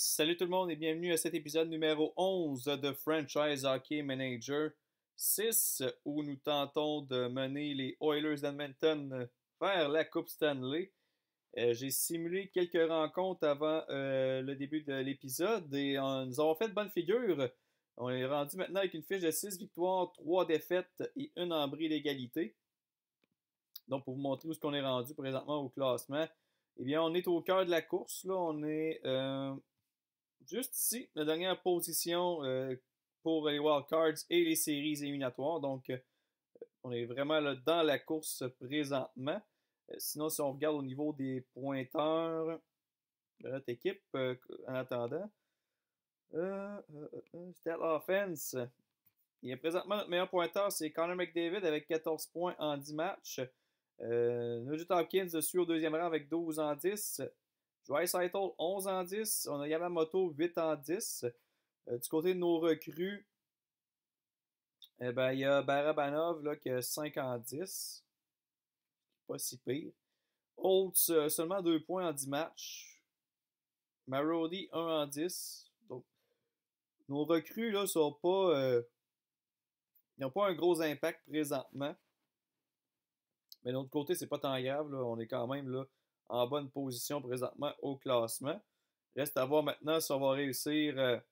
Salut tout le monde et bienvenue à cet épisode numéro 11 de Franchise Hockey Manager 6 où nous tentons de mener les Oilers d'Edmonton vers la Coupe Stanley. J'ai simulé quelques rencontres avant le début de l'épisode et nous avons fait de bonnes figures. On est rendu maintenant avec une fiche de 6 victoires, 3 défaites et une en bris d'égalité. Donc pour vous montrer où est-ce qu'on est rendu présentement au classement, eh bien on est au cœur de la course. Là, on est juste ici, la dernière position pour les wildcards et les séries éliminatoires. Donc, on est vraiment là, dans la course présentement. Sinon, si on regarde au niveau des pointeurs de notre équipe, en attendant, Stat Offense, il est présentement notre meilleur pointeur, c'est Connor McDavid avec 14 points en 10 matchs. Nugent Hopkins suit au deuxième rang avec 12 en 10. Draisaitl, 11 en 10. On a Yamamoto, 8 en 10. Du côté de nos recrues, il y a Barabanov là, qui a 5 en 10. Pas si pire. Holtz, seulement 2 points en 10 matchs. Marody, 1 en 10. Donc, nos recrues là, sont pas, ils n'ont pas un gros impact présentement. Mais de l'autre côté, c'est pas tant grave. Là. On est quand même là, en bonne position présentement au classement. Reste à voir maintenant si on va réussir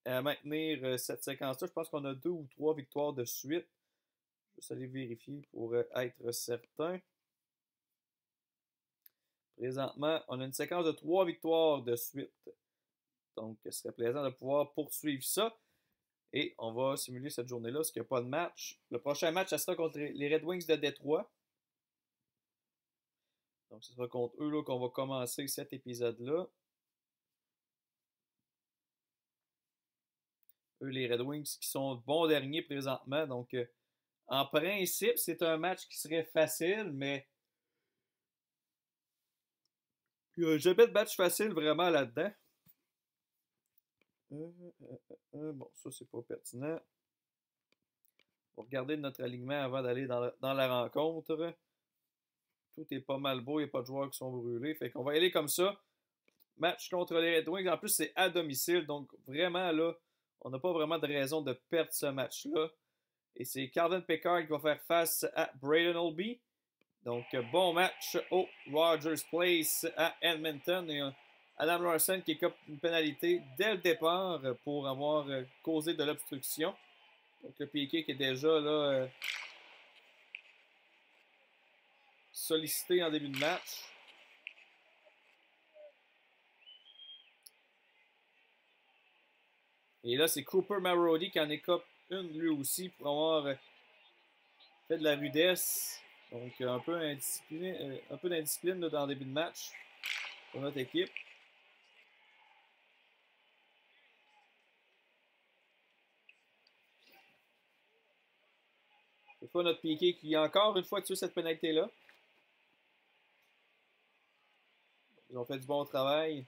à maintenir cette séquence-là. Je pense qu'on a 2 ou 3 victoires de suite. Je vais juste aller vérifier pour être certain. Présentement, on a une séquence de 3 victoires de suite. Donc, ce serait plaisant de pouvoir poursuivre ça. Et on va simuler cette journée-là, parce qu'il n'y a pas de match. Le prochain match, ça sera contre les Red Wings de Détroit. Donc, ce sera contre eux qu'on va commencer cet épisode-là. Eux, les Red Wings qui sont bons derniers présentement. Donc, en principe, c'est un match qui serait facile, mais il n'y a jamais de match facile vraiment là-dedans. Bon, ça, c'est pas pertinent. On va regarder notre alignement avant d'aller dans la rencontre. Tout est pas mal beau, il n'y a pas de joueurs qui sont brûlés. Fait qu'on va y aller comme ça. Match contre les Red Wings. En plus, c'est à domicile. Donc, vraiment, là, on n'a pas vraiment de raison de perdre ce match-là. Et c'est Calvin Pickard qui va faire face à Braden Holtby. Donc, bon match au Rogers Place à Edmonton. Et Adam Larson qui écope une pénalité dès le départ pour avoir causé de l'obstruction. Donc, le Piqué qui est déjà là sollicité en début de match. Et là, c'est Cooper Marody qui en écope une lui aussi pour avoir fait de la rudesse. Donc, un peu d'indiscipline dans le début de match pour notre équipe. C'est pas notre Piqué qui, encore une fois, tue cette pénalité-là. Ils ont fait du bon travail.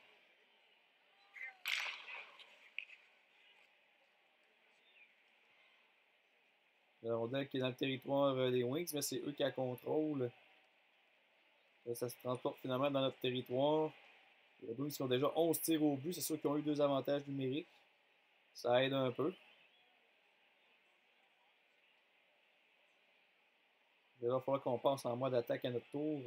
La rondelle qui est dans le territoire des Wings, mais c'est eux qui la contrôlent. Là, ça se transporte finalement dans notre territoire. Les Wings qui ont déjà 11 tirs au but. C'est sûr qu'ils ont eu 2 avantages numériques. Ça aide un peu. Il va falloir qu'on passe en mode attaque à notre tour.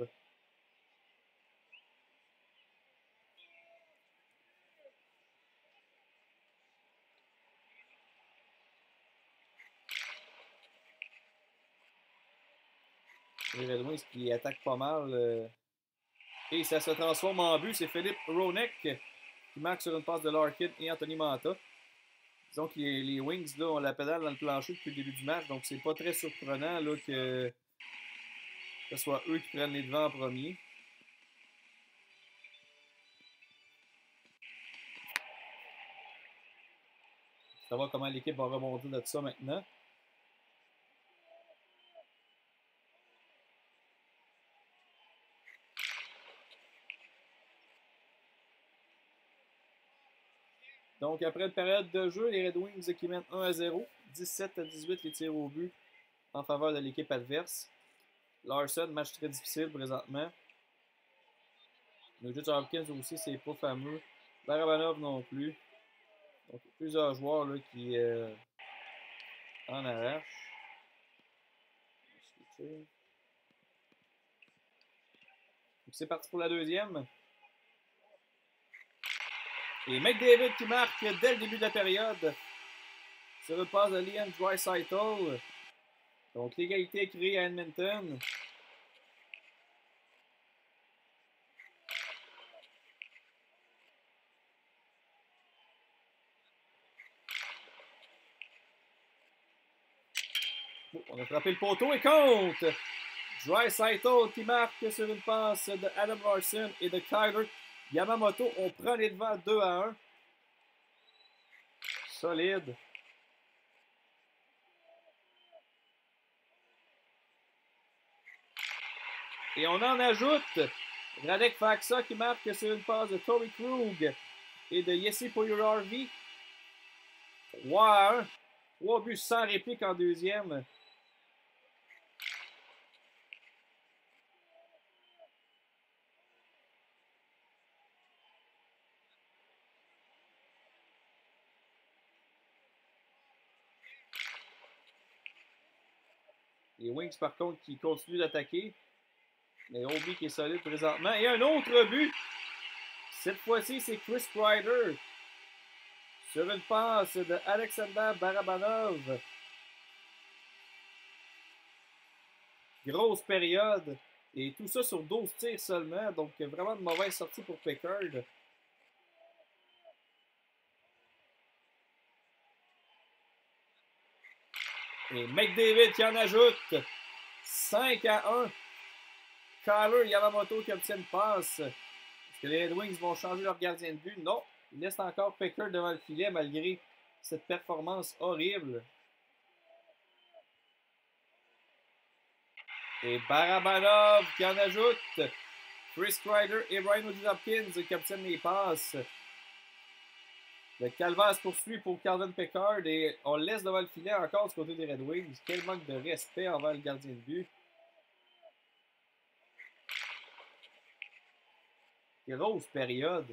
Les Red Wings qui attaquent pas mal. Et ça se transforme en but. C'est Philippe Ronek qui marque sur une passe de Larkin et Anthony Manta. Disons que les Wings là, ont la pédale dans le plancher depuis le début du match. Donc c'est pas très surprenant là, que ce soit eux qui prennent les devants en premier. Savoir comment l'équipe va rebondir de ça maintenant. Donc, après une période de jeu, les Red Wings qui mènent 1-0, 17-18 les tirs au but en faveur de l'équipe adverse. Larson, match très difficile présentement. Nugent Hopkins aussi, c'est pas fameux. Barabanov non plus. Donc, plusieurs joueurs là, qui en arrachent. C'est parti pour la deuxième. Et McDavid qui marque dès le début de la période sur le passe de Leon Draisaitl. Donc l'égalité est créée à Edmonton. Oh, on a frappé le poteau et compte! Draisaitl qui marque sur une passe de Adam Larson et de Tyler Yamamoto. On prend les devants 2-1. Solide. Et on en ajoute Radek Faksa qui marque sur une passe de Torrey Krug et de Jesse Puljujarvi. 3-1. 3 buts sans réplique en deuxième. Les Wings, par contre, qui continuent d'attaquer. Mais Obi qui est solide présentement. Et un autre but. Cette fois-ci, c'est Chris Kreider. Sur une passe de Alexander Barabanov. Grosse période. Et tout ça sur 12 tirs seulement. Donc, vraiment de mauvaise sortie pour Pickard. Et McDavid qui en ajoute. 5-1. Tyler Yamamoto qui obtient une passe. Est-ce que les Red Wings vont changer leur gardien de but? Non. Il laisse encore Pickard devant le filet malgré cette performance horrible. Et Barabanov qui en ajoute. Chris Kreider et Ryan O'Hopkins qui obtiennent les passes. Le calvaire se poursuit pour Calvin Pickard et on le laisse devant le filet encore du côté des Red Wings. Quel manque de respect envers le gardien de but. Grosse période.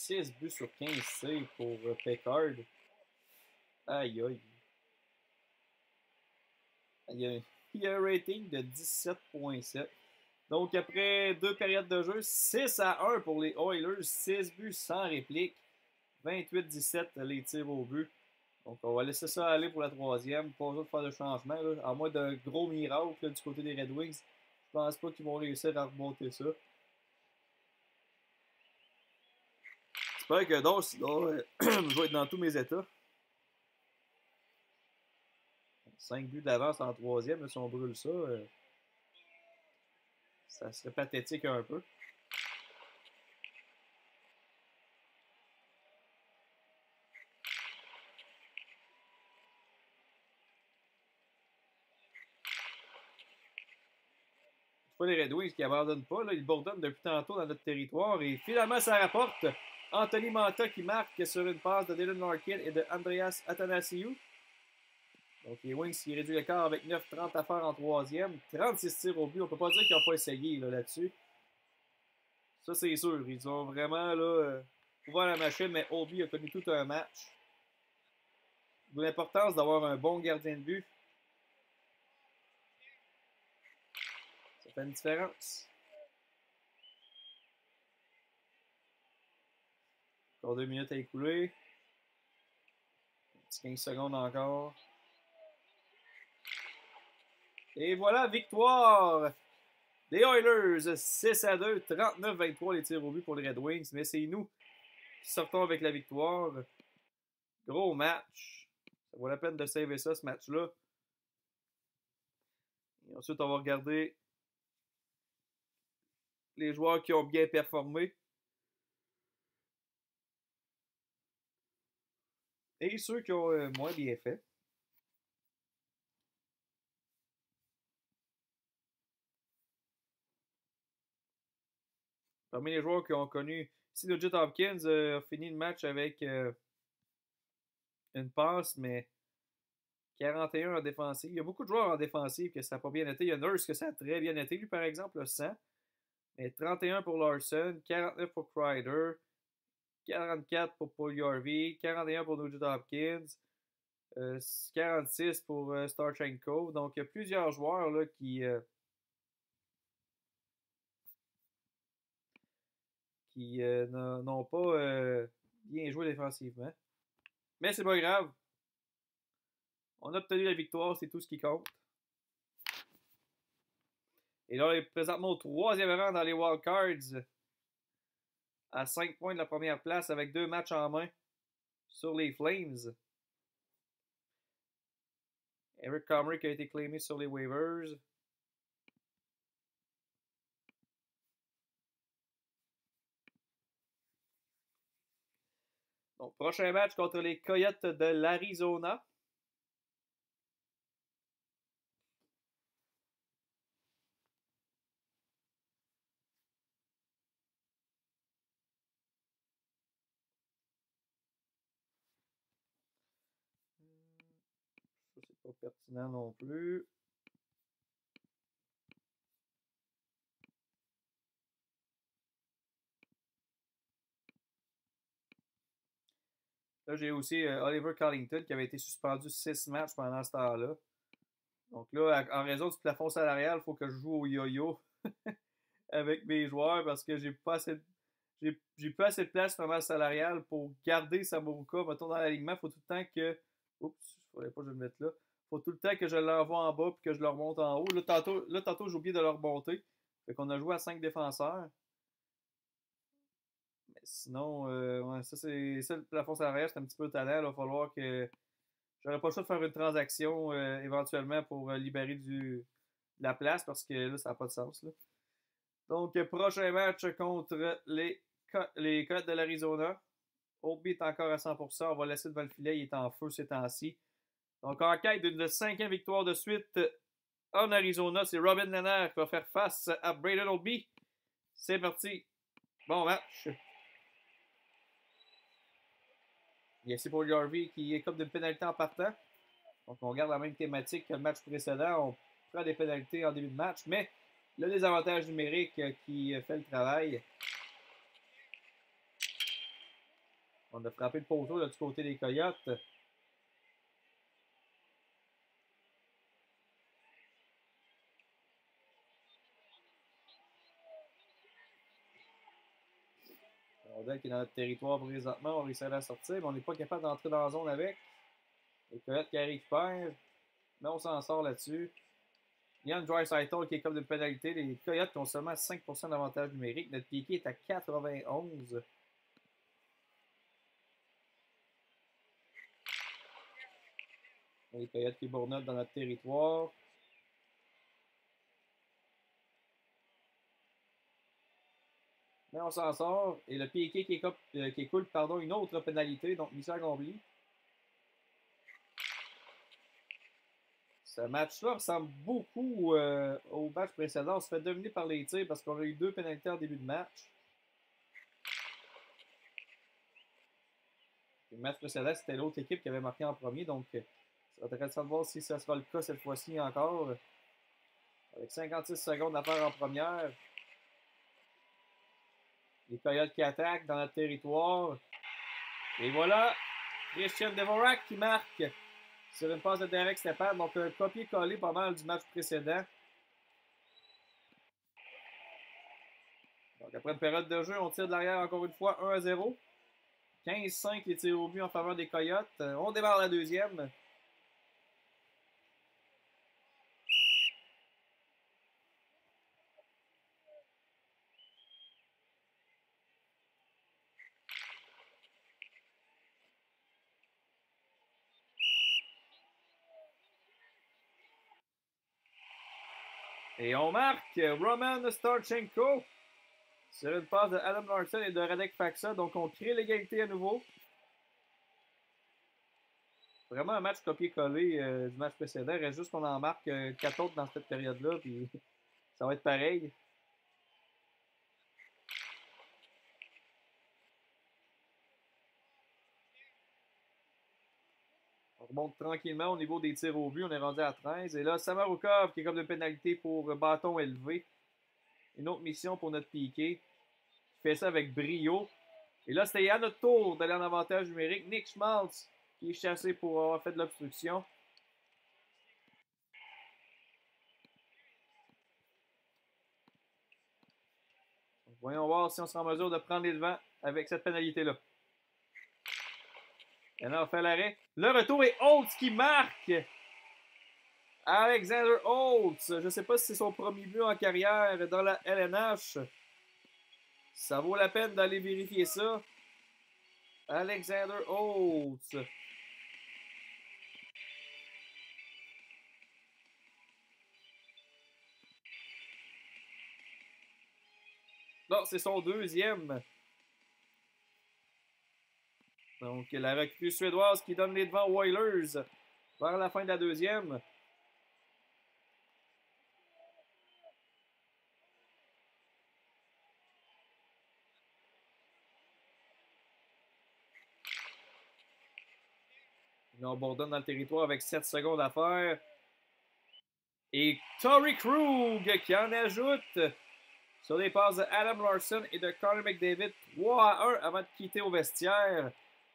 « 6 buts sur 15 saves pour Pickard. Aïe aïe. Il y a un rating de 17.7. Donc après deux périodes de jeu, 6-1 pour les Oilers. 6 buts sans réplique. 28-17 les tirs au but. Donc on va laisser ça aller pour la troisième. Pas besoin de faire de changement. Là. À moins d'un gros miracle là, du côté des Red Wings. Je pense pas qu'ils vont réussir à remonter ça. J'espère que donc, sinon, je vais être dans tous mes états. 5 buts d'avance en troisième, là, si on brûle ça, ça serait pathétique un peu. C'est pas les Red Wings qui abandonnent pas, là, ils bourdonnent depuis tantôt dans notre territoire et finalement ça rapporte. Anthony Manta qui marque sur une passe de Dylan Larkin et de Andreas Athanasiou. Donc les Wings qui réduisent l'écart avec 9-30 à faire en troisième. 36 tirs au but. On peut pas dire qu'ils n'ont pas essayé là-dessus. Ça c'est sûr. Ils ont vraiment là, ouvert la machine, mais Obi a connu tout un match. D'où l'importance d'avoir un bon gardien de but. Ça fait une différence. Encore 2 minutes à écouler. 15 secondes encore. Et voilà, victoire des Oilers, 6-2, 39-23 les tirs au but pour les Red Wings. Mais c'est nous qui sortons avec la victoire. Gros match. Ça vaut la peine de saver ça, ce match-là. Et ensuite, on va regarder les joueurs qui ont bien performé. et ceux qui ont moins bien fait. Parmi les joueurs qui ont connu, ici Nugent Hopkins a fini le match avec une passe, mais 41 en défensive. Il y a beaucoup de joueurs en défensive que ça n'a pas bien été. Il y a Nurse que ça a très bien été, lui par exemple, le 100. Mais 31 pour Larson, 49 pour Kreider, 44 pour Paul Harvey, 41 pour Nugent Hopkins, 46 pour Starchenko. Donc, il y a plusieurs joueurs là, qui n'ont pas bien joué défensivement. Mais c'est pas grave. On a obtenu la victoire, c'est tout ce qui compte. Et là, on est présentement au 3e rang dans les wildcards, à 5 points de la première place avec 2 matchs en main sur les Flames. Eric Comrie qui a été claimé sur les waivers. Donc, prochain match contre les Coyotes de l'Arizona. Ça, c'est pas pertinent non plus. Là, j'ai aussi Oliver Collington qui avait été suspendu 6 matchs pendant ce temps-là. Donc là, en raison du plafond salarial, il faut que je joue au yo-yo avec mes joueurs parce que j'ai pas assez de place vraiment salariale pour garder Samourouka. Mettons dans l'alignement, il faut tout le temps que. Oups, il ne faudrait pas que je le mette là. Il faut tout le temps que je l'envoie en bas et que je le remonte en haut. Là, tantôt j'ai oublié de le remonter. Fait qu'on a joué à 5 défenseurs. Mais sinon, ouais, ça, le plafond salarial, c'est un petit peu talent. Il va falloir que. J'aurais pas le choix de faire une transaction éventuellement pour libérer de la place parce que là, ça n'a pas de sens. Là. Donc, prochain match contre les Coyotes de l'Arizona. Obi est encore à 100%. On va laisser devant le filet. Il est en feu ces temps-ci. Donc, en quête d'une 5e victoire de suite en Arizona, c'est Robin Lehner qui va faire face à Braden Obi. C'est parti. Bon match. Il y a ici Paul Harvey qui écope d'une pénalité en partant. Donc, on garde la même thématique que le match précédent. On prend des pénalités en début de match, mais le désavantage numérique qui fait le travail. On a frappé le poteau là, du côté des Coyotes. On dirait qu'il est dans notre territoire présentement. On réussit à la sortir, mais on n'est pas capable d'entrer dans la zone avec. Les Coyotes qui récupèrent. Mais on s'en sort là-dessus. Yann Draisaitl qui est comme de pénalité. Les Coyotes qui ont seulement 5% d'avantage numérique. Notre piqué est à 91. Les Coyotes qui bournotent dans notre territoire. Mais on s'en sort. Et le piqué qui écoule une autre pénalité. Donc, mission accomplie. Ce match-là ressemble beaucoup au match précédent. On se fait dominer par les tirs parce qu'on a eu 2 pénalités en début de match. Le match précédent, c'était l'autre équipe qui avait marqué en premier. Donc, ça va être intéressant de voir si ça sera le cas cette fois-ci encore. Avec 56 secondes à faire en première. Les Coyotes qui attaquent dans notre territoire. Et voilà, Christian Dvorak qui marque sur une passe de Derek Stepan. Donc, un copier-coller pas mal du match précédent. Donc, après une période de jeu, on tire de l'arrière encore une fois 1-0. 15-5 les tirs au but en faveur des Coyotes. On démarre la deuxième. Et on marque Roman Starchenko sur une passe de Adam Larson et de Radek Faksa. Donc, on crée l'égalité à nouveau. Vraiment un match copié-collé du match précédent. Il reste juste qu'on en marque 4 autres dans cette période-là, puis ça va être pareil. On remonte tranquillement au niveau des tirs au but. On est rendu à 13. Et là, Samarukov qui est comme de pénalité pour bâton élevé. Une autre mission pour notre piqué. Qui fait ça avec brio. Et là, c'était à notre tour d'aller en avantage numérique. Nick Schmaltz qui est chassé pour avoir fait de l'obstruction. Voyons voir si on sera en mesure de prendre les devants avec cette pénalité-là. Il a fait l'arrêt. Le retour est Holtz qui marque. Alexander Holtz. Je ne sais pas si c'est son premier but en carrière dans la LNH. Ça vaut la peine d'aller vérifier ça. Alexander Holtz. Non, c'est son deuxième. Donc, la recrue suédoise qui donne les devants aux Oilers vers la fin de la deuxième. On abandonne dans le territoire avec 7 secondes à faire. Et Torrey Krug qui en ajoute sur les passes de Adam Larson et de Connor McDavid. 3-1 avant de quitter au vestiaire.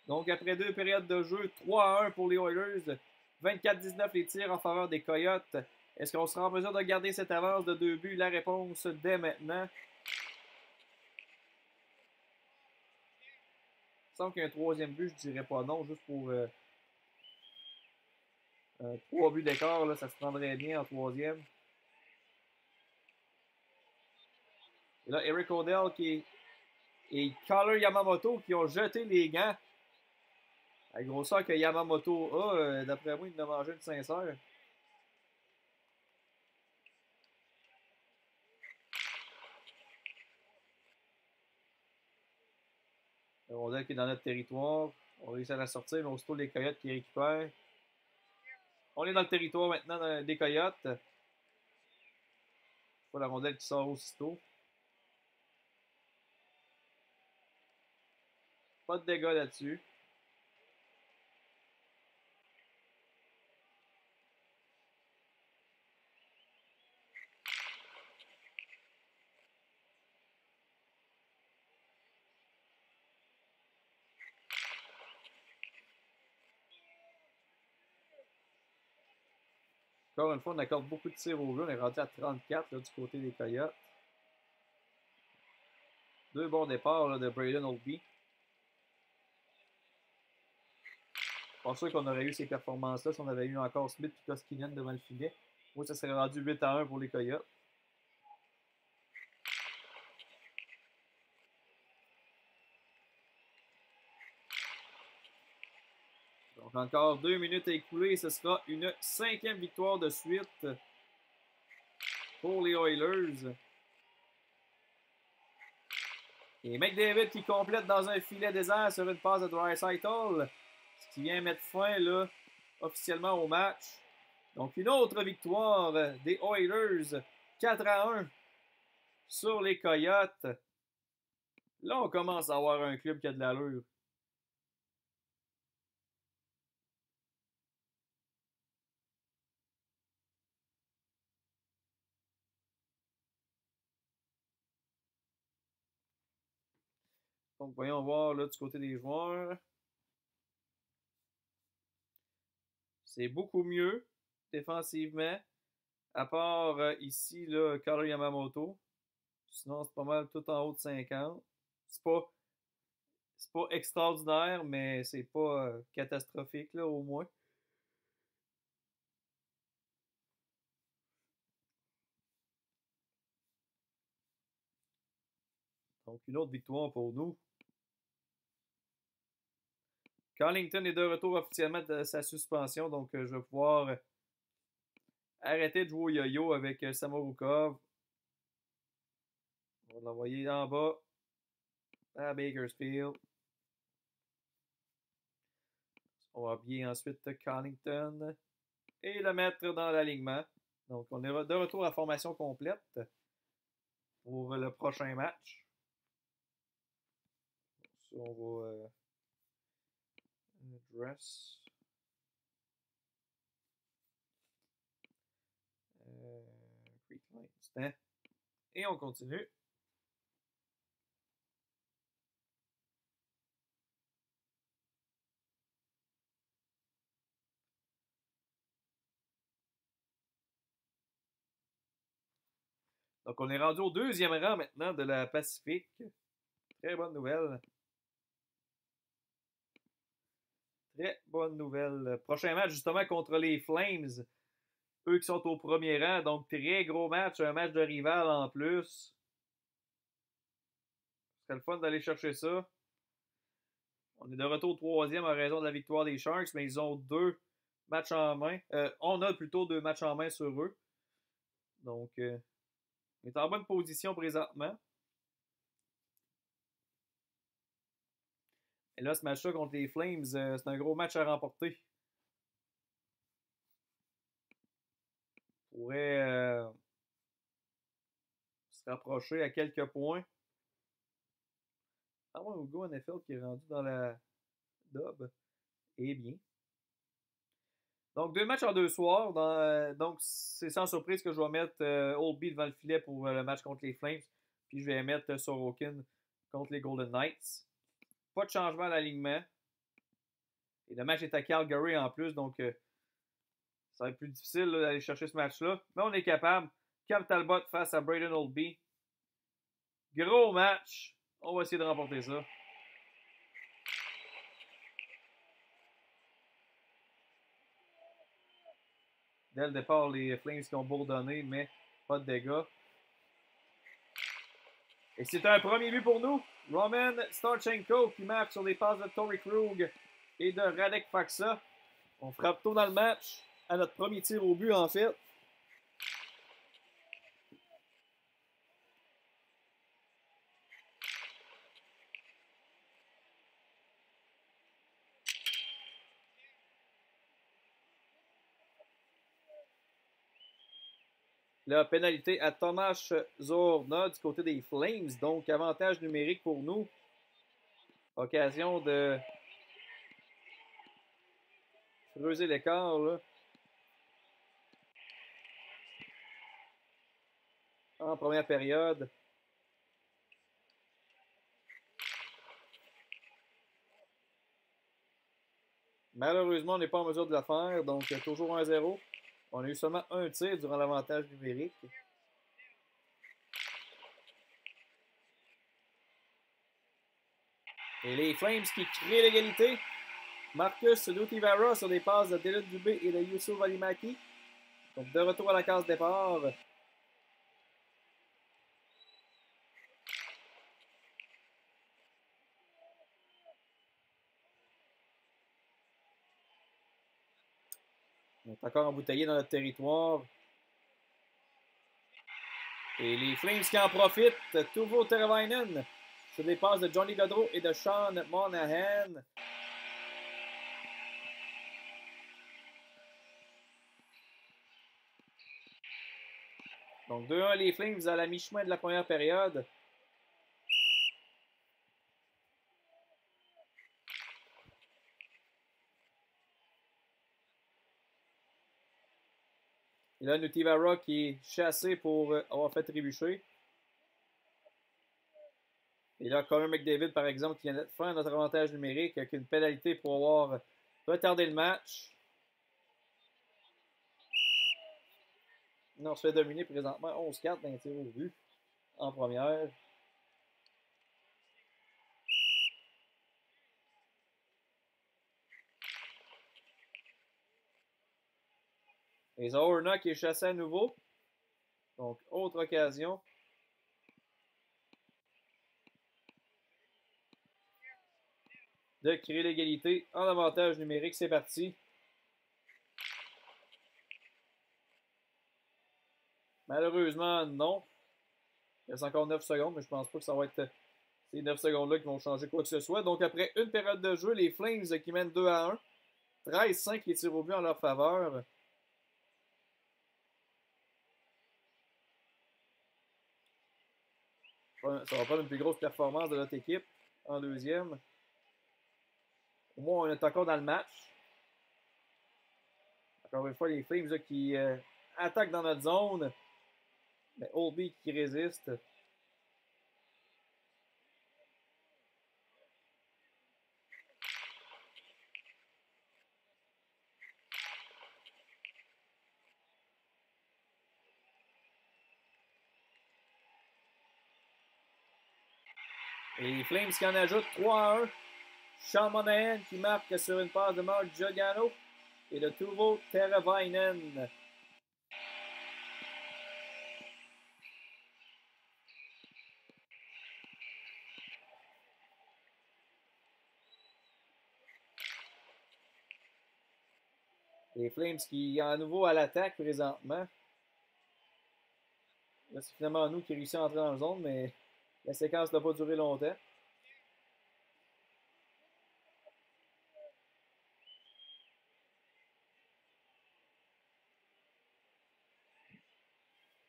Donc, après 2 périodes de jeu, 3-1 pour les Oilers. 24-19 les tirs en faveur des Coyotes. Est-ce qu'on sera en mesure de garder cette avance de 2 buts? La réponse dès maintenant. Il semble qu'il y a un troisième but, je dirais pas non, juste pour 3 buts d'écart, ça se prendrait bien en troisième. Et là, Eric O'Dell et Collar Yamamoto qui ont jeté les gants. La grosseur que Yamamoto a, d'après moi, il en a mangé une sincère. Le rondelle qui est dans notre territoire. On réussit à la sortir, mais aussitôt les Coyotes qui récupèrent. On est dans le territoire maintenant des Coyotes. Pas la rondelle qui sort aussitôt. Pas de dégâts là-dessus. Encore une fois, on accorde beaucoup de tirs au jeu. On est rendu à 34 là, du côté des Coyotes. 2 bons départs là, de Braden Oldby. Pas sûr qu'on aurait eu ces performances-là si on avait eu encore Smith et Koskinen devant le filet. Moi, ça serait rendu 8-1 pour les Coyotes. Donc, encore 2 minutes à écouler. Ce sera une 5e victoire de suite pour les Oilers. Et McDavid qui complète dans un filet désert sur une passe de Draisaitl. Ce qui vient mettre fin là, officiellement au match. Donc, une autre victoire des Oilers. 4-1 sur les Coyotes. Là, on commence à avoir un club qui a de l'allure. Donc, voyons voir là, du côté des joueurs. C'est beaucoup mieux défensivement. À part ici, là, Karo Yamamoto. Sinon, c'est pas mal tout en haut de 50. C'est pas extraordinaire, mais c'est pas catastrophique là, au moins. Donc, une autre victoire pour nous. Carlington est de retour officiellement de sa suspension, donc je vais pouvoir arrêter de jouer au yo-yo avec Samorukov. On va l'envoyer en bas à Bakersfield. On va habiller ensuite Connington et le mettre dans l'alignement. Donc, on est de retour à formation complète pour le prochain match. Ça, on va dress. Et on continue. Donc, on est rendu au deuxième rang maintenant de la Pacifique. Très bonne nouvelle. Très bonne nouvelle. Prochain match, justement, contre les Flames. Eux qui sont au premier rang. Donc, très gros match. Un match de rival en plus. Ce serait le fun d'aller chercher ça. On est de retour au troisième en raison de la victoire des Sharks, mais ils ont deux matchs en main. On a plutôt deux matchs en main sur eux. Donc, on est en bonne position présentement. Et là, ce match-là contre les Flames, c'est un gros match à remporter. On pourrait se rapprocher à quelques points. Ah ouais, Hugo NFL qui est rendu dans la dub. Eh bien. Donc, deux matchs en deux soirs. Donc, c'est sans surprise que je vais mettre Oldby devant le filet pour le match contre les Flames. Puis, je vais mettre Sorokin contre les Golden Knights. Pas de changement à l'alignement. Et le match est à Calgary en plus. Donc, ça va être plus difficile d'aller chercher ce match-là. Mais on est capable. Cam Talbot face à Braden Oldby. Gros match. On va essayer de remporter ça. Dès le départ, les Flames qui ont bourdonné, mais pas de dégâts. Et c'est un premier but pour nous. Roman Starchenko qui marque sur les passes de Torrey Krug et de Radek Faksa. On frappe tôt dans le match à notre premier tir au but en fait. La pénalité à Tomáš Zorna du côté des Flames. Donc, avantage numérique pour nous. Occasion de creuser l'écart. En première période. Malheureusement, on n'est pas en mesure de le faire. Donc, toujours 1-0. On a eu seulement un tir durant l'avantage numérique. Et les Flames qui créent l'égalité. Marcus Lutivara sur des passes de Dylan Dubé et de Youssouf Valimaki. Donc, de retour à la case départ. On est encore embouteillé dans notre territoire. Et les Flames qui en profitent. Tuvo Teravainen sur des passes de Johnny Gaudreau et de Sean Monahan. Donc 2-1 les Flames à la mi-chemin de la première période. Et là, Nutivara qui est chassé pour avoir fait trébucher. Et là, Connor McDavid, par exemple, qui vient de faire notre avantage numérique avec une pénalité pour avoir retardé le match. On se fait dominer présentement 11-4 d'un tir au but en première. Et Zorna qui est chassé à nouveau. Donc, autre occasion. De créer l'égalité en avantage numérique. C'est parti. Malheureusement, non. Il reste encore 9 secondes, mais je pense pas que ça va être ces 9 secondes-là qui vont changer quoi que ce soit. Donc, après une période de jeu, les Flames qui mènent 2-1. 13-5 les tirs au but en leur faveur. Ça va prendre une plus grosse performance de notre équipe en deuxième. Au moins, on est encore dans le match. Encore une fois, les Flames là, qui attaquent dans notre zone. Mais Oldby qui résiste. Et les Flames qui en ajoutent 3-1. Sean Monahan qui marque sur une passe de Mark Giordano. Et le Teuvo Teravainen. Les Flames qui à nouveau à l'attaque présentement. Là, c'est finalement nous qui réussissons à entrer dans la zone, mais la séquence n'a pas duré longtemps.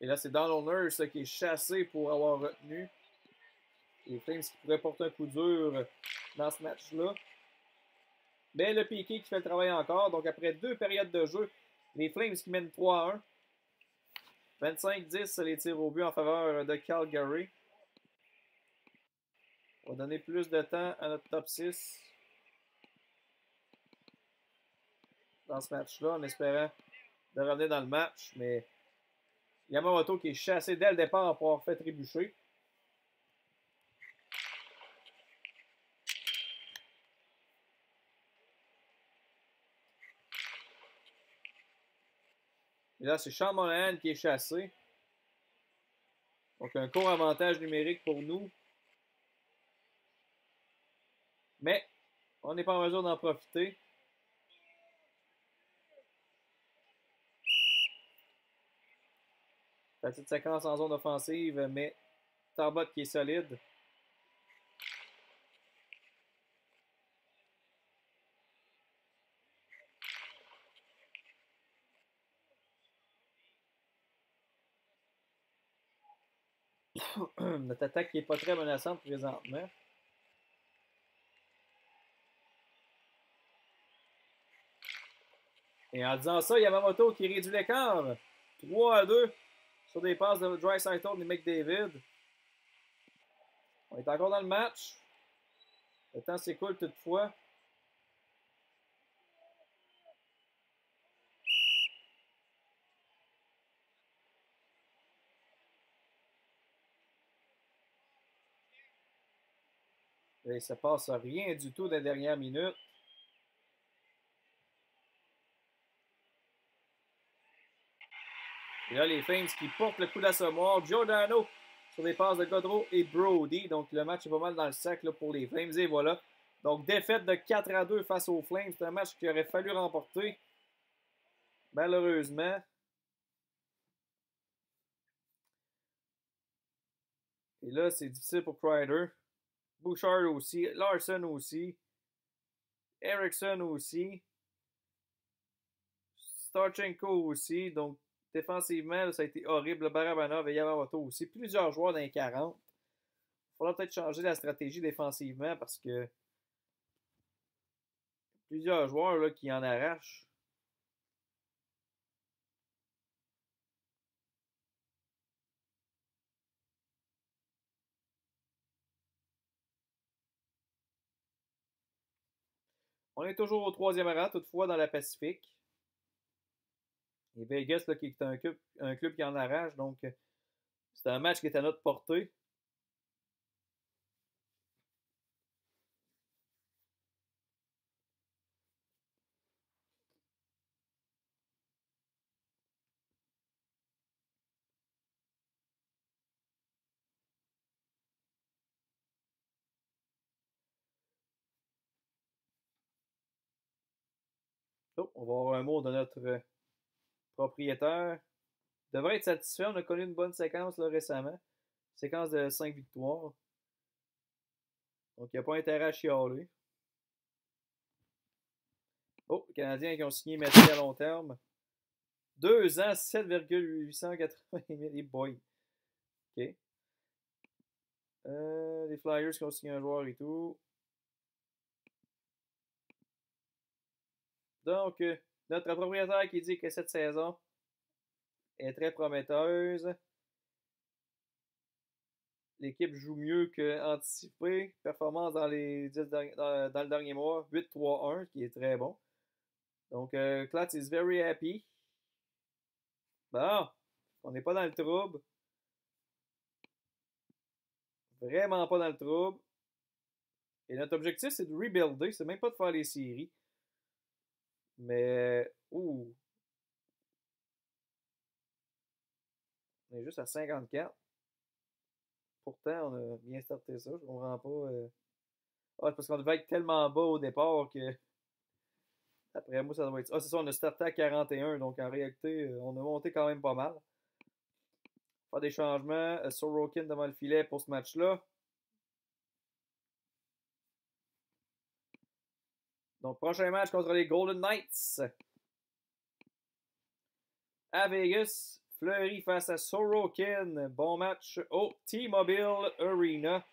Et là, c'est Donald Nurse qui est chassé pour avoir retenu. Les Flames qui pourraient porter un coup dur dans ce match-là. Mais le Piqué qui fait le travail encore. Donc, après 2 périodes de jeu, les Flames qui mènent 3-1. 25-10 les tirs au but en faveur de Calgary. On va donner plus de temps à notre top 6 dans ce match-là, en espérant de revenir dans le match. Mais Yamamoto qui est chassé dès le départ pour avoir fait trébucher. Et là, c'est Sean Monahan qui est chassé. Donc, un court avantage numérique pour nous. Mais, on n'est pas en mesure d'en profiter. Petite séquence en zone offensive, mais Talbot qui est solide. Notre attaque qui n'est pas très menaçante présentement. Et en disant ça, Yamamoto qui réduit l'écart. 3-2 sur des passes de Draisaitl et McDavid. On est encore dans le match. Le temps s'écoule toutefois. Et ça passe rien du tout dans les dernières minutes. Et là, les Flames qui portent le coup d'assommoir. Giordano sur des passes de Gaudreau et Brody. Donc, le match est pas mal dans le sac là, pour les Flames. Et voilà. Donc, défaite de 4-2 face aux Flames. C'est un match qu'il aurait fallu remporter. Malheureusement. Et là, c'est difficile pour Kreider. Bouchard aussi. Larson aussi. Erickson aussi. Starchenko aussi. Donc, défensivement, là, ça a été horrible. Barabanov et Yamamoto aussi. Plusieurs joueurs dans les 40. Il faudra peut-être changer la stratégie défensivement parce que plusieurs joueurs là, qui en arrachent. On est toujours au 3e rang, toutefois, dans la Pacifique. Et Vegas, là, qui est un club qui en arrache. Donc, c'est un match qui est à notre portée. Oh, on va avoir un mot de notre propriétaire. Devrait être satisfait. On a connu une bonne séquence là, récemment. Séquence de 5 victoires. Donc, il n'y a pas intérêt à chialer. Oh, les Canadiens qui ont signé Mathieu à long terme. 2 ans, 7,880 000 boys. OK. Les Flyers qui ont signé un joueur et tout. Donc, notre propriétaire qui dit que cette saison est très prometteuse. L'équipe joue mieux qu'anticipé. Performance dans les 10 dans le dernier mois. 8-3-1, qui est très bon. Donc, Klatz is very happy. Bon, on n'est pas dans le trouble. Vraiment pas dans le trouble. Et notre objectif, c'est de rebuilder. C'est même pas de faire les séries. Mais, ouh. On est juste à 54. Pourtant, on a bien starté ça. Je comprends pas. Ah, c'est parce qu'on devait être tellement bas au départ que. Après moi, ça doit être. Ah, c'est ça, on a starté à 41. Donc, en réalité, on a monté quand même pas mal. Faire des changements. Sorokin devant le filet pour ce match-là. Donc, prochain match contre les Golden Knights. À Vegas. Fleury face à Sorokin. Bon match au T-Mobile Arena.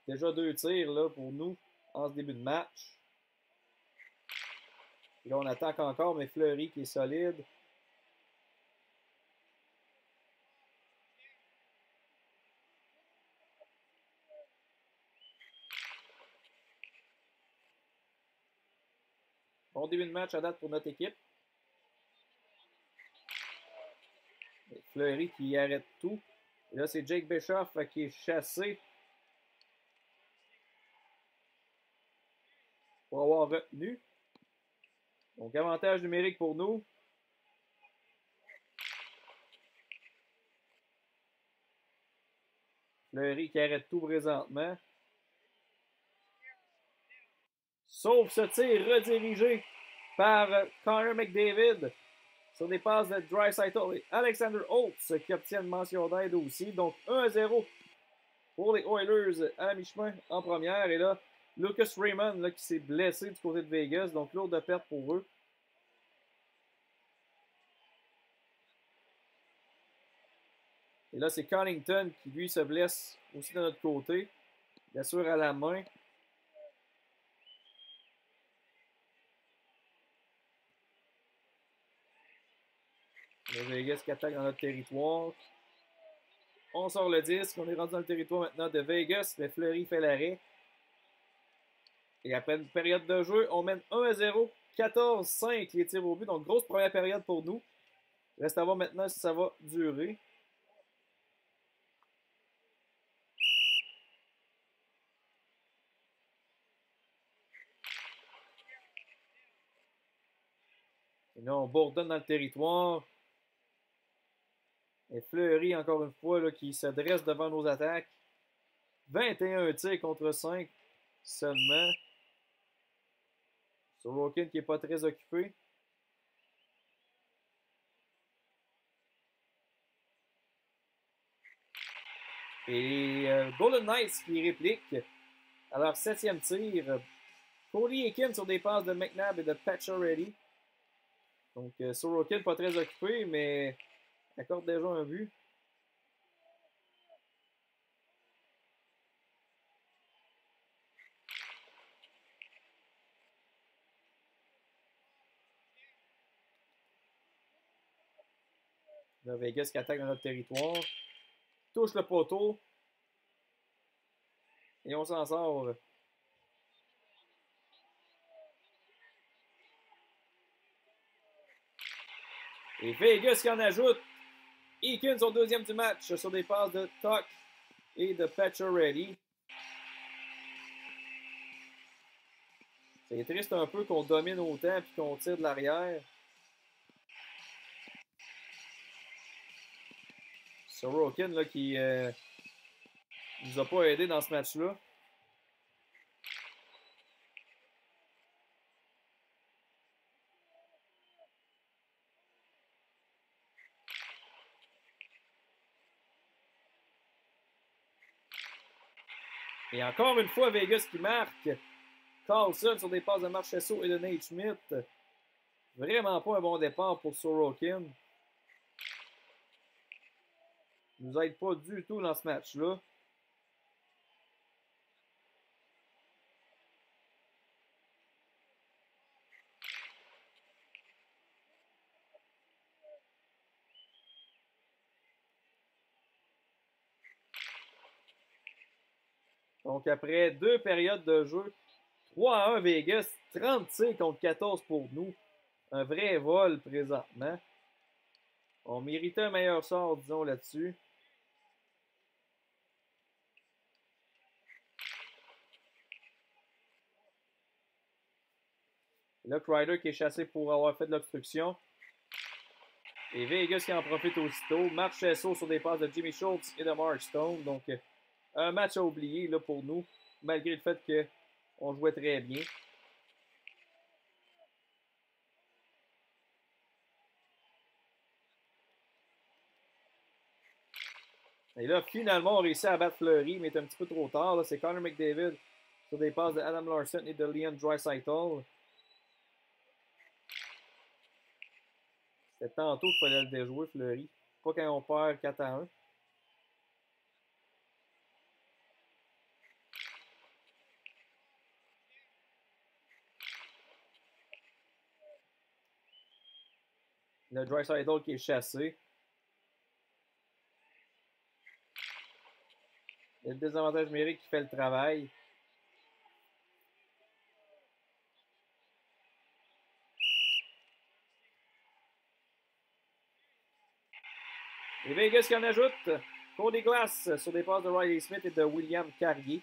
Déjà 2 tirs là, pour nous en ce début de match. Et là, on attaque encore, mais Fleury qui est solide. Bon début de match à date pour notre équipe. Fleury qui arrête tout. Et là, c'est Jake Bischoff qui est chassé pour avoir retenu. Donc, avantage numérique pour nous. Fleury qui arrête tout présentement. Sauf ce tir redirigé par Connor McDavid sur des passes de Draisaitl et Alexander Holtz qui obtiennent mention d'aide aussi. Donc 1-0 pour les Oilers à la mi-chemin en première. Et là, Lucas Raymond là, qui s'est blessé du côté de Vegas. Donc lourde de perte pour eux. Et là, c'est Connington qui lui se blesse aussi de notre côté. Bien sûr à la main. Le Vegas qui attaque dans notre territoire. On sort le disque. On est rendu dans le territoire maintenant de Vegas. Mais Fleury fait l'arrêt. Et après une période de jeu, on mène 1-0. 14-5 les tirs au but. Donc, grosse première période pour nous. Reste à voir maintenant si ça va durer. Et là, on bourdonne dans le territoire. Et Fleury, encore une fois, là, qui se dresse devant nos attaques. 21 tirs contre 5 seulement. Sorokin qui n'est pas très occupé. Et Golden Knights qui réplique à leur 7e tir. Cody Eakin sur des passes de McNabb et de Pacioretty. Donc Sorokin pas très occupé, mais accorde déjà un but. Là, Vegas qui attaque dans notre territoire. Touche le poteau. Et on s'en sort. Et Vegas qui en ajoute. Eakin son deuxième du match sur des passes de Tuck et de Pacioretty. C'est triste un peu qu'on domine autant et qu'on tire de l'arrière. Sorokin là, qui nous a pas aidé dans ce match-là. Et encore une fois, Vegas qui marque. Carlson sur des passes de Marchessault et de Nate Schmidt. Vraiment pas un bon départ pour Sorokin. Il nous aide pas du tout dans ce match-là. Donc, après 2 périodes de jeu, 3-1 Vegas, 30 tirs contre 14 pour nous. Un vrai vol présentement. On méritait un meilleur sort, disons, là-dessus. Là, Kreider qui est chassé pour avoir fait de l'obstruction. Et Vegas qui en profite aussitôt. Marchessault sur des passes de Jimmy Schultz et de Mark Stone. Donc, un match à oublier là, pour nous, malgré le fait qu'on jouait très bien. Et là, finalement, on réussit à battre Fleury, mais c'est un petit peu trop tard. C'est Connor McDavid sur des passes de Adam Larson et de Leon Draisaitl. C'était tantôt qu'il fallait le déjouer, Fleury. Pas quand on perd 4-1. Le Draisaitl qui est chassé. Le désavantage numérique qui fait le travail. Et Vegas qui en ajoute. Pour des glaces sur des passes de Riley Smith et de William Carrier.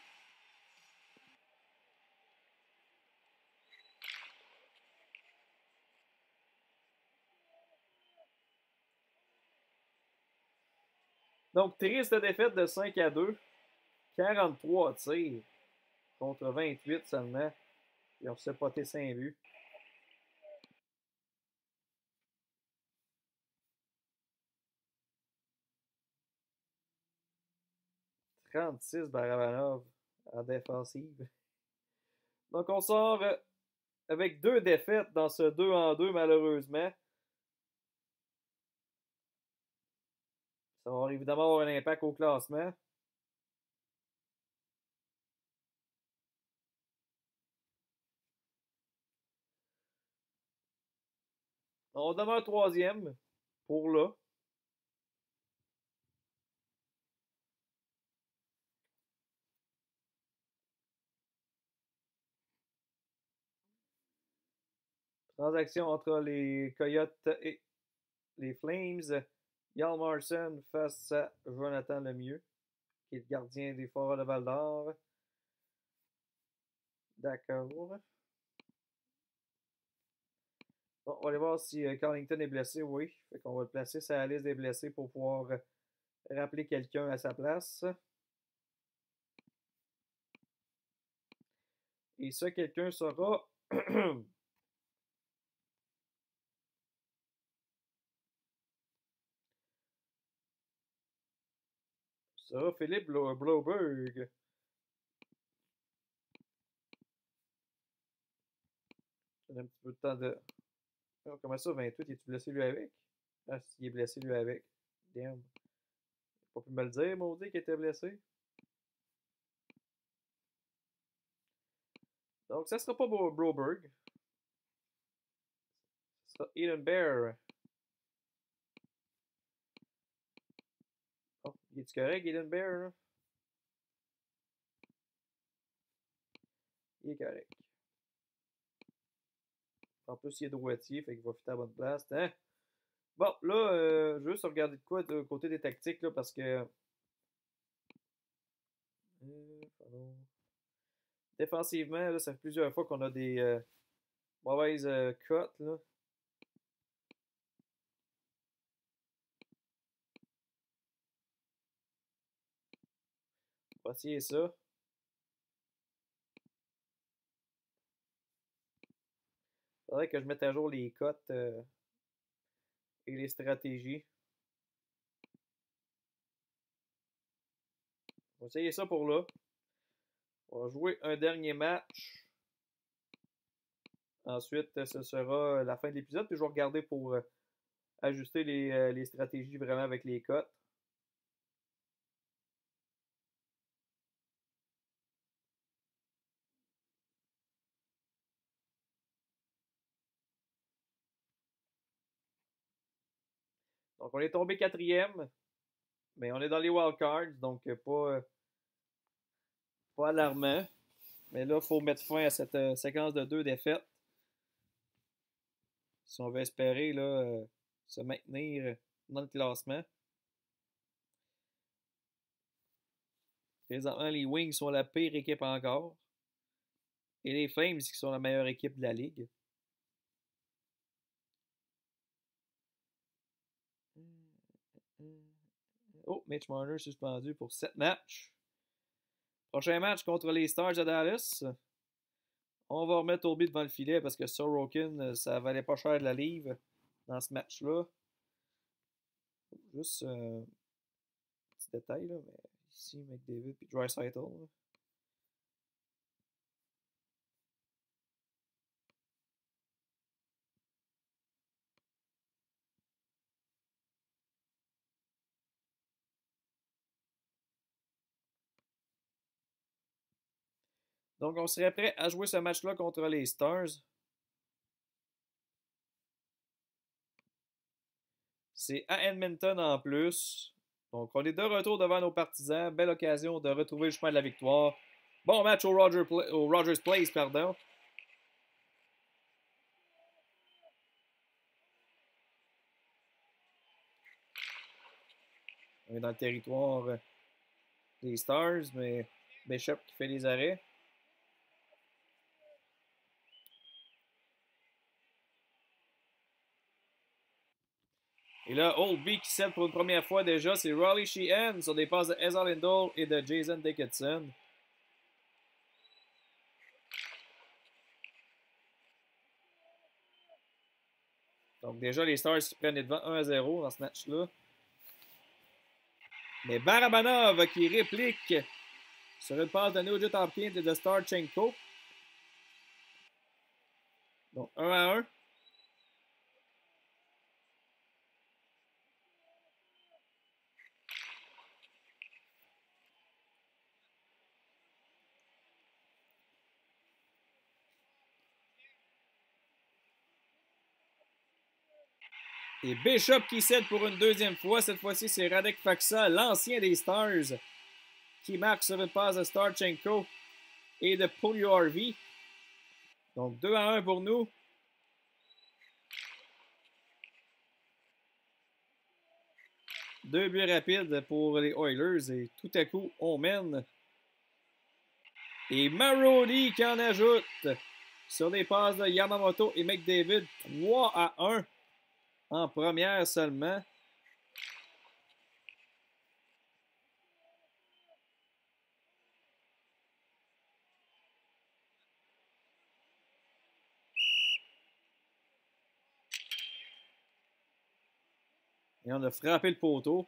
Donc, triste défaite de 5-2. 43 tirs contre 28 seulement. Et on s'est poté 5 buts. 36 Barabanov en défensive. Donc, on sort avec 2 défaites dans ce 2-2, malheureusement. Ça va évidemment avoir un impact au classement. On demeure 3e pour là. Transaction entre les Coyotes et les Flames. Hjalmarsson face à Jonathan Lemieux, qui est le gardien des Foreurs de Val-d'Or. D'accord. Bon, on va aller voir si Carlington est blessé. Oui. Fait qu'on va le placer sur la liste des blessés pour pouvoir rappeler quelqu'un à sa place. Et ce quelqu'un sera sera Philippe Bloberg. On a un petit peu de temps de. Oh, comment ça, 28, es-tu blessé lui avec? Ah, il est blessé lui avec. Damn. Pas pu me le dire, maudit, qu'il était blessé. Donc, ça sera pas Broberg. Ça sera Eden Bear. Oh, il est-tu correct, Eden Bear, là? Il est correct. En plus, il est droitier, fait qu'il va fitter à la bonne place. Hein? Bon, là, je veux juste regarder de quoi de côté des tactiques, là, parce que. Défensivement, là, ça fait plusieurs fois qu'on a des mauvaises cotes, là. On va essayer ça. Faudrait que je mette à jour les cotes et les stratégies. On va essayer ça pour là. On va jouer un dernier match. Ensuite, ce sera la fin de l'épisode. Puis je vais regarder pour ajuster les stratégies vraiment avec les cotes. Donc, on est tombé quatrième. Mais on est dans les wildcards, donc pas alarmant. Mais là, il faut mettre fin à cette séquence de 2 défaites. Si on veut espérer là, se maintenir dans le classement. Présentement, les Wings sont la pire équipe encore. Et les Flames qui sont la meilleure équipe de la ligue. Oh, Mitch Marner suspendu pour 7 matchs. Prochain match contre les Stars de Dallas. On va remettre Obi devant le filet parce que Sorokin, ça valait pas cher de la livre dans ce match-là. Juste un petit détail, là, mais ici, McDavid et Draisaitl. Donc, on serait prêt à jouer ce match-là contre les Stars. C'est à Edmonton en plus. Donc, on est de retour devant nos partisans. Belle occasion de retrouver le chemin de la victoire. Bon match au Rogers Place, pardon. On est dans le territoire des Stars, mais Bishop qui fait les arrêts. Et là, Oldby qui cède pour une première fois déjà, c'est Raleigh Sheehan sur des passes de Ezra Lindell et de Jason Dickinson. Donc déjà, les Stars qui prennent les devants 1-0 dans ce match-là. Mais Barabanov qui réplique sur une passe de Nugent Hopkins et de Starchenko. Donc 1-1. Et Bishop qui cède pour une deuxième fois. Cette fois-ci, c'est Radek Faksa, l'ancien des Stars, qui marque sur une passe de Starchenko et de Puljujärvi. Donc 2-1 pour nous. Deux buts rapides pour les Oilers et tout à coup, on mène. Et Marody qui en ajoute sur les passes de Yamamoto et McDavid. 3-1 en première seulement. Et on a frappé le poteau.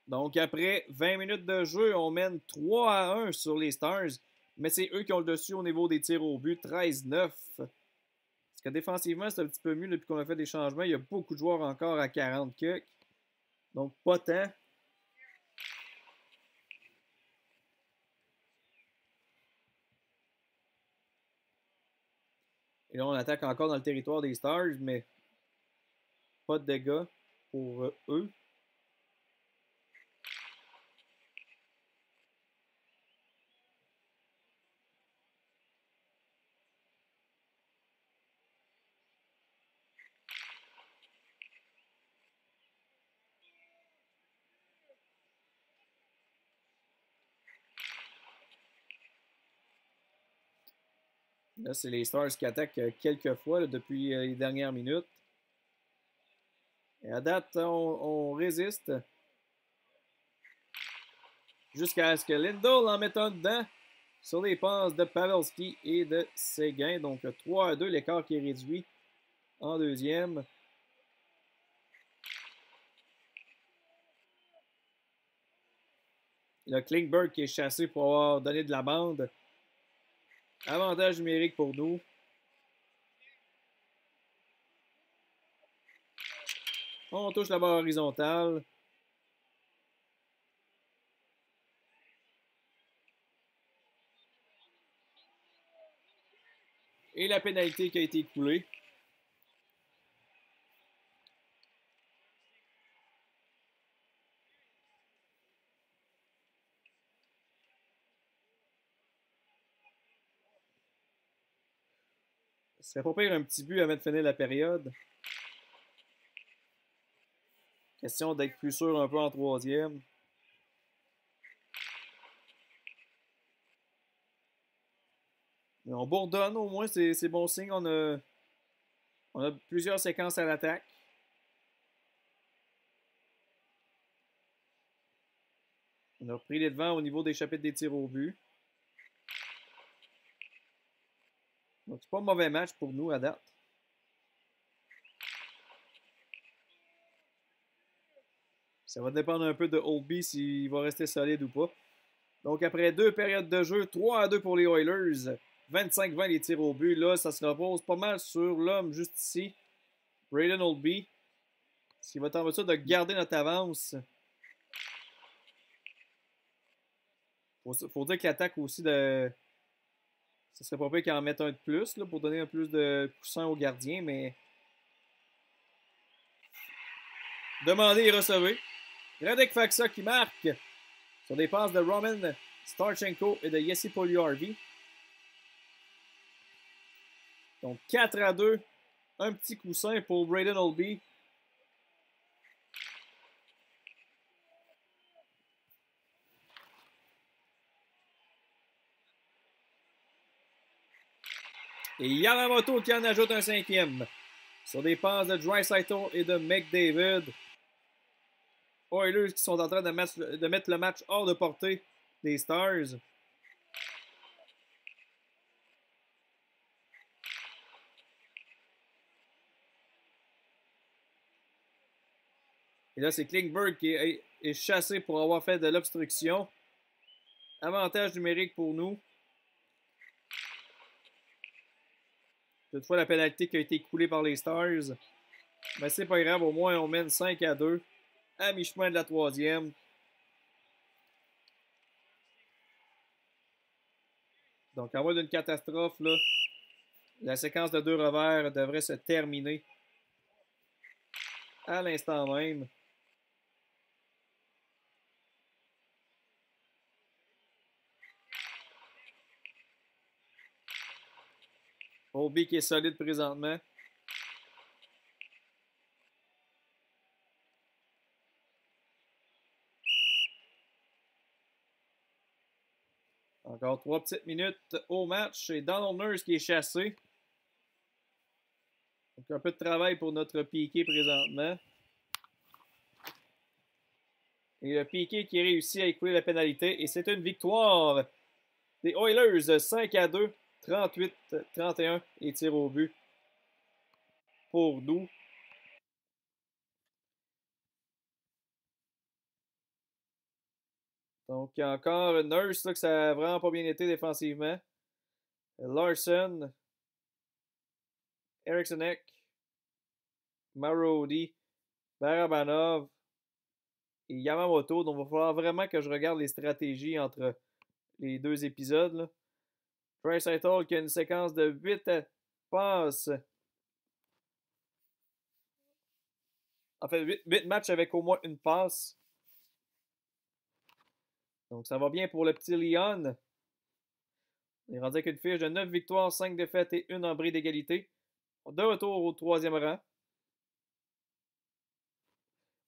Donc, après 20 minutes de jeu, on mène 3-1 sur les Stars. Mais c'est eux qui ont le dessus au niveau des tirs au but, 13-9. Parce que défensivement, c'est un petit peu mieux depuis qu'on a fait des changements. Il y a beaucoup de joueurs encore à 40 kicks. Donc, pas tant. Et là, on attaque encore dans le territoire des Stars, mais pas de dégâts pour eux. Là, c'est les Stars qui attaquent quelques fois là, depuis les dernières minutes. Et à date, on résiste. Jusqu'à ce que Lindell en mette un dedans sur les passes de Pavelski et de Séguin. Donc 3-2, l'écart qui est réduit en deuxième. Le Klingberg qui est chassé pour avoir donné de la bande. Avantage numérique pour nous. On touche la barre horizontale. Et la pénalité qui a été écoulée. Ça serait pas pire un petit but avant de finir la période. Question d'être plus sûr un peu en troisième. Mais on bourdonne au moins, c'est bon signe. On a plusieurs séquences à l'attaque. On a repris les devants au niveau des chapitres des tirs au but. Donc c'est pas un mauvais match pour nous à date. Ça va dépendre un peu de Oldby s'il va rester solide ou pas. Donc après 2 périodes de jeu, 3-2 pour les Oilers. 25-20 les tirs au but. Là, ça se repose pas mal sur l'homme juste ici. Braden Oldby. S'il va tenter ça de garder notre avance. Faut dire que l'attaque aussi de. Ça serait pas pire qu'il en mette un de plus là, pour donner un plus de coussin au gardien, mais. Demandez et recevez. Radek Faksa qui marque sur des passes de Roman Starchenko et de Jesse Puljujärvi. Donc 4-2. Un petit coussin pour Braden Oldby. Et Yamamoto qui en ajoute un 5e. Sur des passes de Draisaitl et de McDavid. Oilers qui sont en train de mettre le match hors de portée des Stars. Et là, c'est Klingberg qui est chassé pour avoir fait de l'obstruction. Avantage numérique pour nous. Toutefois, la pénalité qui a été coulée par les Stars. Mais c'est pas grave, au moins on mène 5-2 à mi-chemin de la troisième. Donc, en moins d'une catastrophe, là, la séquence de 2 revers devrait se terminer à l'instant même. Oldby qui est solide présentement. Encore 3 petites minutes au match. Et Donald Nurse qui est chassé. Donc un peu de travail pour notre Piqué présentement. Et le Piqué qui réussit à écouler la pénalité. Et c'est une victoire des Oilers 5-2, 38-31 et tirs au but pour nous. Donc, il y a encore Nurse, là, que ça n'a vraiment pas bien été défensivement. Larson, Eriksson, Marody, Barabanov et Yamamoto. Donc, il va falloir vraiment que je regarde les stratégies entre les deux épisodes. Draisaitl qui a une séquence de 8 passes. En fait, 8 matchs avec au moins une passe. Donc, ça va bien pour le petit Leon. On est rendu avec une fiche de 9 victoires, 5 défaites et 1 en bris d'égalité. De retour au 3e rang.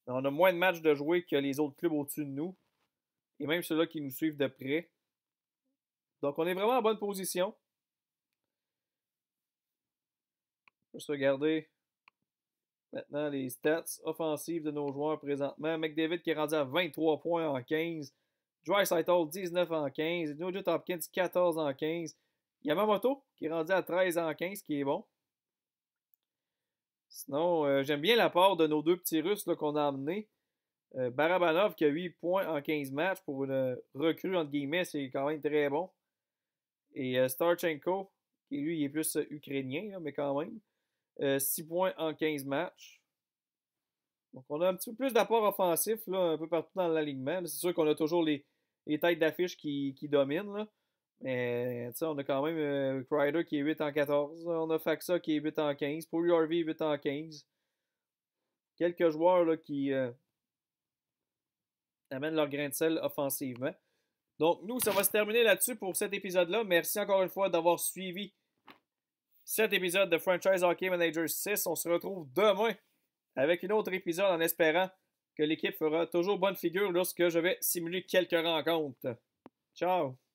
On a moins de matchs de jouer que les autres clubs au-dessus de nous. Et même ceux-là qui nous suivent de près. Donc, on est vraiment en bonne position. Juste regarder maintenant les stats offensives de nos joueurs présentement. McDavid qui est rendu à 23 points en 15. Draisaitl, 19 en 15. Nugent Hopkins, 14 en 15. Yamamoto, qui est rendu à 13 en 15, qui est bon. Sinon, j'aime bien la part de nos deux petits Russes qu'on a amenés. Barabanov, qui a 8 points en 15 matchs pour une recrue, entre guillemets, c'est quand même très bon. Et Starchenko, qui lui, il est plus ukrainien, là, mais quand même. 6 points en 15 matchs. Donc, on a un petit peu plus d'apport offensif là, un peu partout dans l'alignement. C'est sûr qu'on a toujours les têtes d'affiche qui dominent. Là. Mais on a quand même Kreider qui est 8 en 14. On a Faxa qui est 8 en 15. Paul Harvey 8 en 15. Quelques joueurs là, qui amènent leur grain de sel offensivement. Donc, nous, ça va se terminer là-dessus pour cet épisode-là. Merci encore une fois d'avoir suivi cet épisode de Franchise Hockey Manager 6. On se retrouve demain avec un autre épisode en espérant que l'équipe fera toujours bonne figure lorsque je vais simuler quelques rencontres. Ciao!